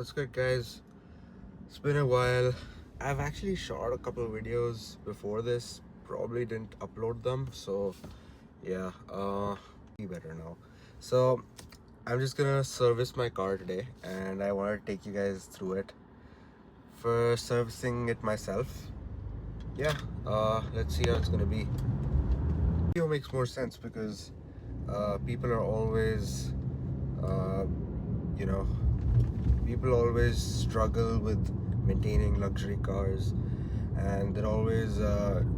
What's good, guys? It's been a while. I've actually shot a couple of videos before this, probably didn't upload them, so yeah, be better now. So I'm just gonna service my car today and I want to take you guys through it. For servicing it myself, yeah, let's see how it's gonna be. Video makes more sense because people are always you know people always struggle with maintaining luxury cars, and they're always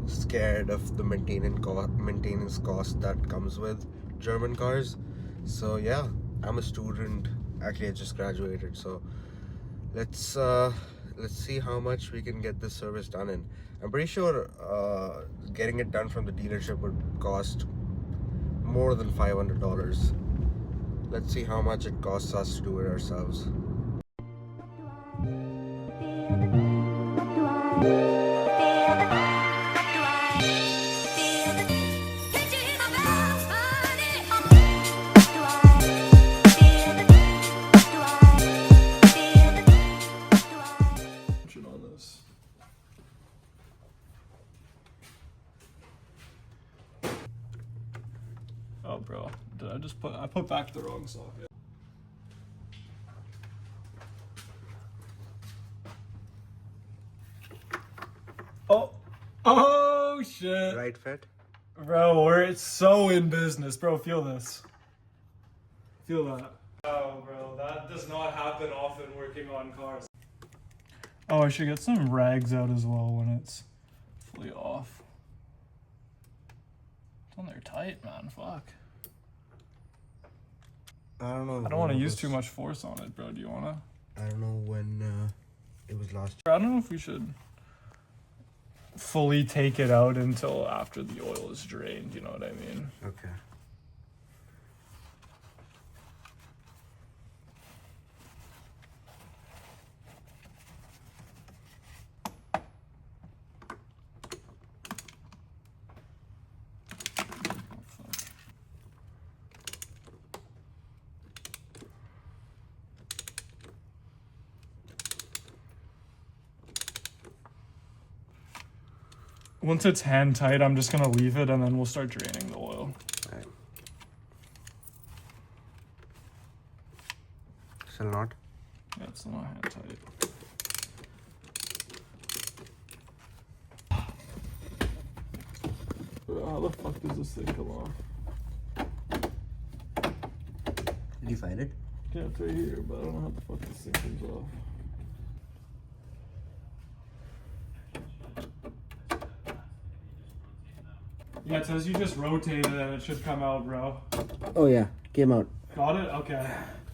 scared of the maintenance cost that comes with German cars. So yeah, I'm a student. Actually, I just graduated, so let's see how much we can get this service done in. I'm pretty sure getting it done from the dealership would cost more than $500. Let's see how much it costs us to do it ourselves. Oh, bro, did I put back the wrong socket? Oh shit. Right fit? Bro, it's so in business, bro. Feel this. Feel that. Oh, bro, that does not happen often working on cars. Oh, I should get some rags out as well when it's fully off. It's on there tight, man. Fuck. I don't know. I don't want to use too much force on it, bro. Do you want to? I don't know when it was last. I don't know if we should fully take it out until after the oil is drained, you know what I mean? Okay. Once it's hand tight, I'm just gonna leave it and then we'll start draining the oil. Right. Still not? Yeah, it's not hand tight. How the fuck does this thing come off? Did you find it? Yeah, it's right here, but I don't know how the fuck this thing comes off. Yeah, it says you just rotate it and it should come out, bro. Oh yeah, came out. Got it? Okay.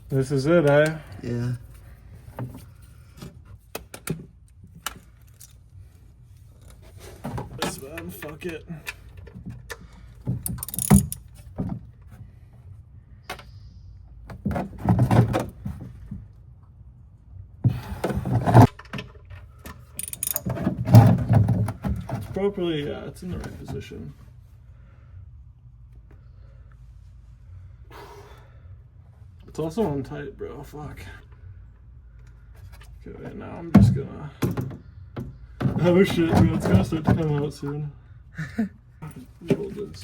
This is it, eh? Yeah. This man, fuck it. It's properly, yeah, it's in the right position. It's also on tight, bro. Fuck. Okay, wait, now I'm just gonna. Oh shit, bro. It's gonna start to come out soon. Hold this.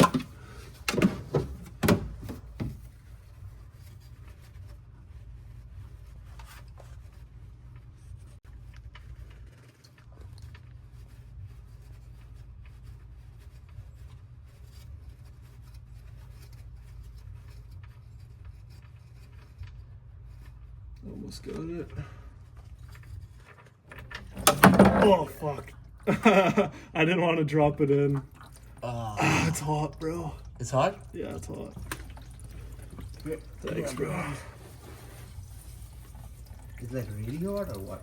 Almost got it. Oh, fuck. I didn't want to drop it in. It's hot, bro. It's hot? Yeah, it's hot. Thanks, bro. Is that really hot or what?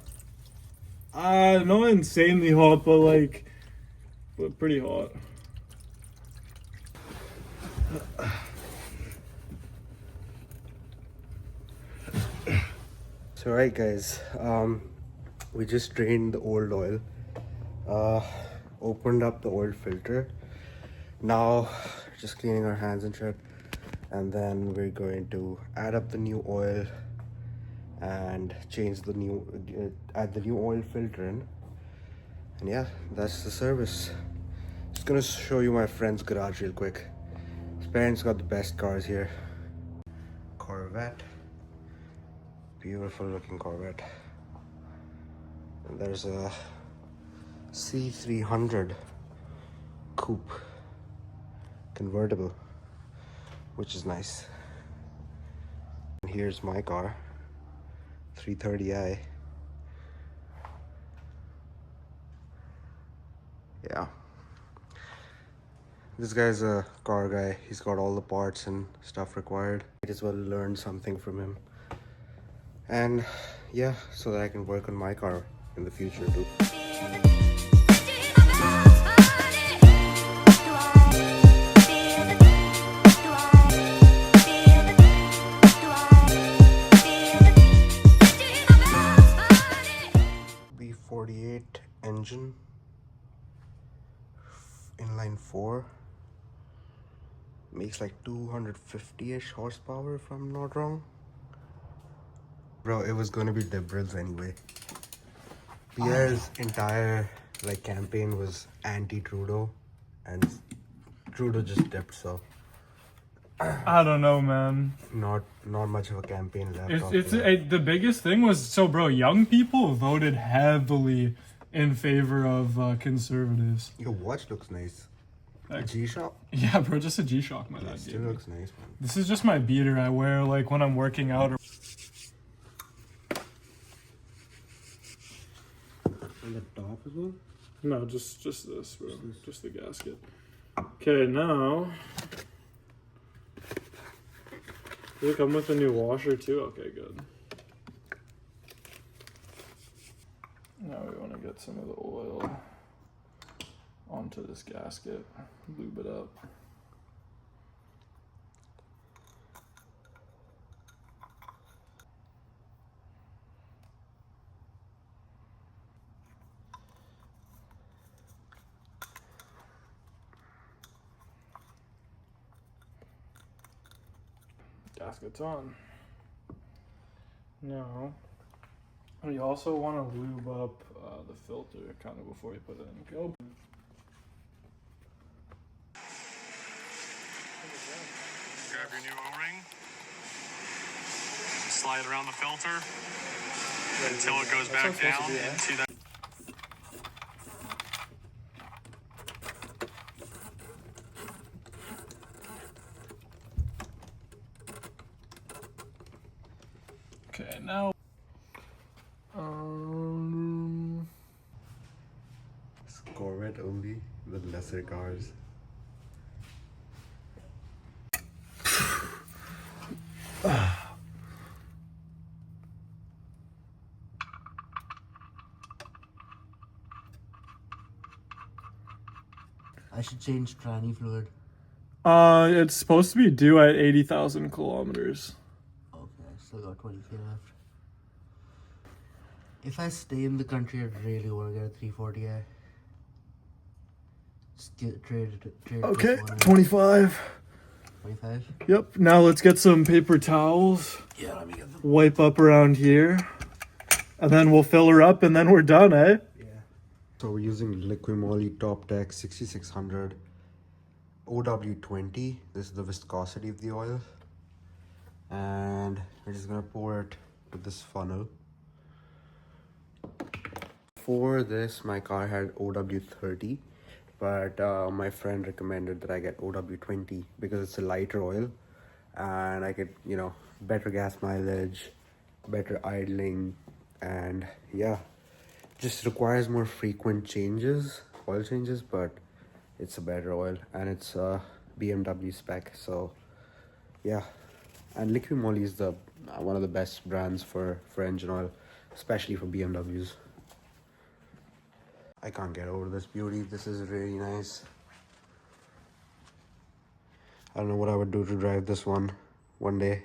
Not insanely hot, but pretty hot. So right, guys, we just drained the old oil, opened up the old filter. Now just cleaning our hands and shit, and then we're going to add up the new oil and change the new add the new oil filter in. And yeah, that's the service. Just gonna show you my friend's garage real quick. His parents got the best cars here. Corvette, beautiful looking Corvette. And there's a C300 coupe convertible, which is nice. And here's my car, 330i. Yeah, this guy's a car guy. He's got all the parts and stuff required. Might as well learn something from him. And yeah, so that I can work on my car in the future too. B48 engine, inline 4, makes like 250-ish horsepower if I'm not wrong. Bro, it was gonna be Debrils anyway. Pierre's entire like campaign was anti-Trudeau, and Trudeau just dipped, so I don't know, man. not much of a campaign left. The biggest thing was, so bro, young people voted heavily in favor of conservatives. Your watch looks nice. Thanks. G-Shock? Yeah, bro, just a G-Shock, my dad Still gave me. looks nice, man. This is just my beater I wear like when I'm working out. On the top as well? No, just this, bro. Just the gasket. Okay, now. Does it come with a new washer too? Okay, good. Now we want to get some of the oil onto this gasket, lube it up. Gasket's on. Now, you also want to lube up the filter kind of before you put it in. Go. Grab your new O-ring, slide around the filter until it goes back down into that. Okay, now. It's Corvette only, the lesser cars. I should change tranny fluid. It's supposed to be due at 80,000 kilometers. Okay, I still got 20k left. If I stay in the country, I'd really want to get a 340i. Just trade it Okay, for 25. 25? Yep, now let's get some paper towels. Yeah, let me get them. Wipe up around here. And then we'll fill her up and then we're done, eh? Yeah. So we're using Liquimoly Top Deck 6600 OW20. This is the viscosity of the oil. And we're just gonna pour it with this funnel. For this, my car had OW30, but my friend recommended that I get OW20 because it's a lighter oil and I get, you know, better gas mileage, better idling, and yeah, just requires more frequent changes, oil changes, but it's a better oil and it's a BMW spec. So yeah, and Liquimoly is the one of the best brands for engine oil, especially for BMWs. I can't get over this beauty. This is really nice. I don't know what I would do to drive this one day.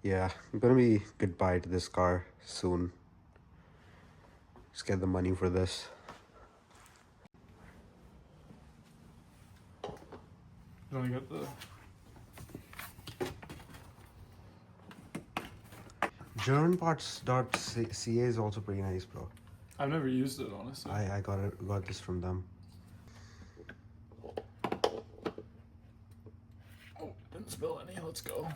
Yeah, I'm gonna be goodbye to this car soon. Just get the money for this. You want to get the germanparts.ca is also pretty nice, bro. I've never used it, honestly. I got this from them. Oh, didn't spill any. Let's go.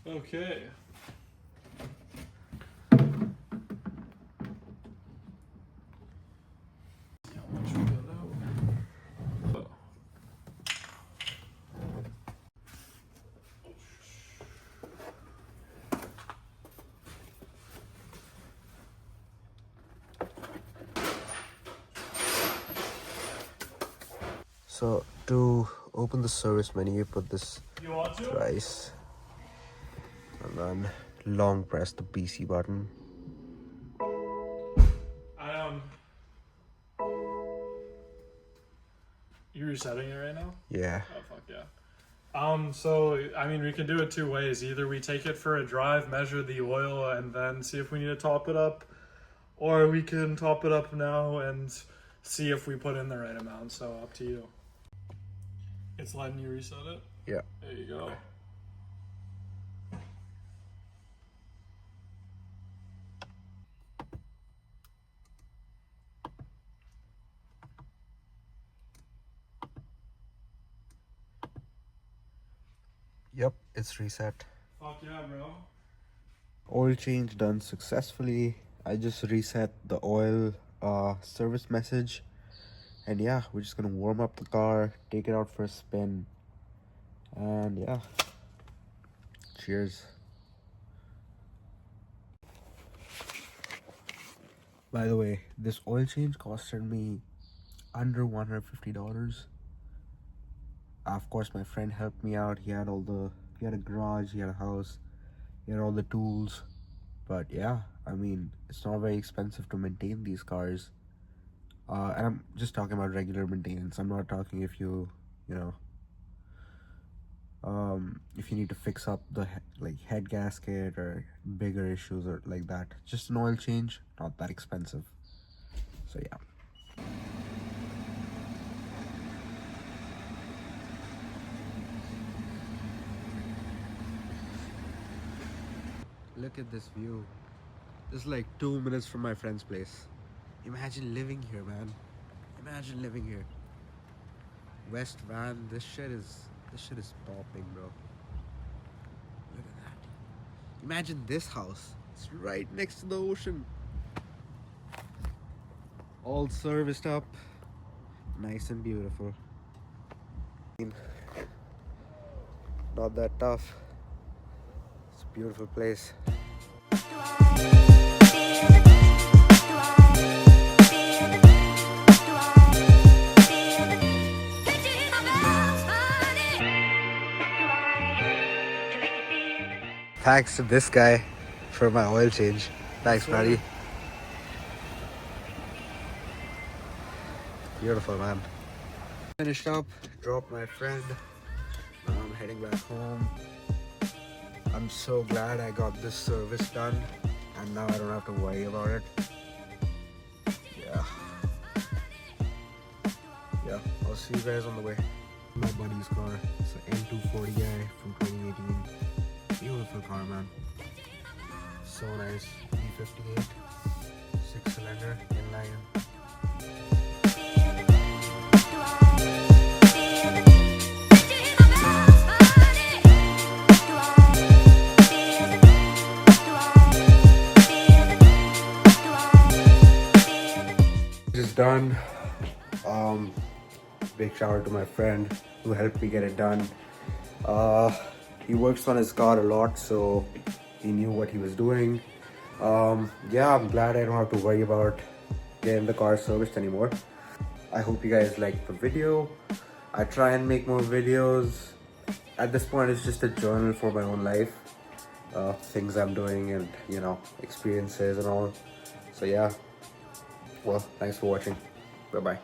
Okay. So to open the service menu, you put this You want to? twice and then long press the PC button. You resetting it right now? Yeah. Oh fuck yeah. So I mean we can do it two ways. Either we take it for a drive, measure the oil, and then see if we need to top it up, or we can top it up now and see if we put in the right amount. So up to you. It's letting you reset it? Yeah. There you go. Yep, it's reset. Fuck yeah, bro. Oil change done successfully. I just reset the oil service message, and yeah, we're just gonna warm up the car, take it out for a spin, and yeah, cheers. By the way, this oil change costed me under $150. Of course, my friend helped me out. He had a garage, he had a house, he had all the tools. But yeah, I mean, it's not very expensive to maintain these cars. And I'm just talking about regular maintenance. I'm not talking if you know, if you need to fix up the head gasket or bigger issues or like that. Just an oil change, not that expensive. So yeah. Look at this view. This is like 2 minutes from my friend's place. Imagine living here, man. Imagine living here. West Van, this shit is popping, bro. Look at that. Imagine this house. It's right next to the ocean. All serviced up. Nice and beautiful. Not that tough. It's a beautiful place. Thanks to this guy for my oil change. Thanks, buddy. Beautiful, man. Finished up, dropped my friend. Now I'm heading back home. I'm so glad I got this service done, and now I don't have to worry about it. Yeah, I'll see you guys on the way. My buddy's car. It's an N240i from 2018. Beautiful car, man. So nice. V58, 6-cylinder, inline. Just done. Big shout out to my friend who helped me get it done. He works on his car a lot, so he knew what he was doing. Yeah, I'm glad I don't have to worry about getting the car serviced anymore. I hope you guys liked the video. I try and make more videos. At this point, it's just a journal for my own life. Things I'm doing and, you know, experiences and all. So yeah. Well, thanks for watching. Bye-bye.